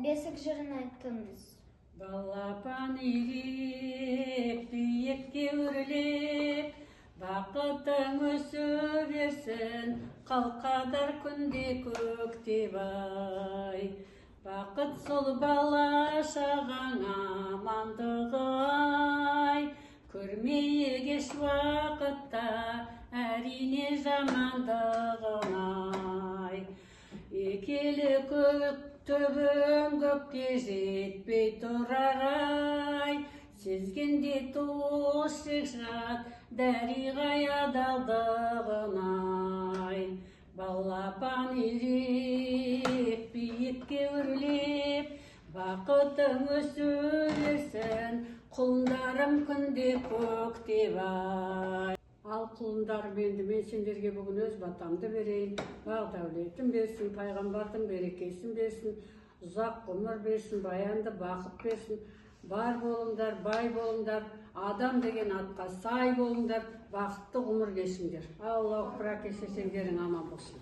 бесік жырын айттыңыз. Балапан үйреп, биікке өрлеп, бақытың өсе берсін, қалқадар күнде көктеп ай. Бақыт сол бала шағаңа амандығы ай, көрмейік еш уақытта әрине жамандығын ай. Екелі көк төбем көкке жетпей тұрар ай, сезгенде туыс жат дәриғай адалдығын ай. Балапан үйреп, биікке өрлеп, бақытың өсе берсін, құлындарым күнде көктеп ай. Ал құлындарым, енді мен сендерге бүгін өз батамды берейін, бақ-дәулетім берсін, пайғамбардың берекесін берсін, ұзақ ғұмыр берсін, баянды бақыт берсін. Бар болыңдар, бай болыңдар, адам деген атқа сай болыңдар, бақытты ғұмыр кешіңдер. Аллах әкелсе сендерің аман болсын.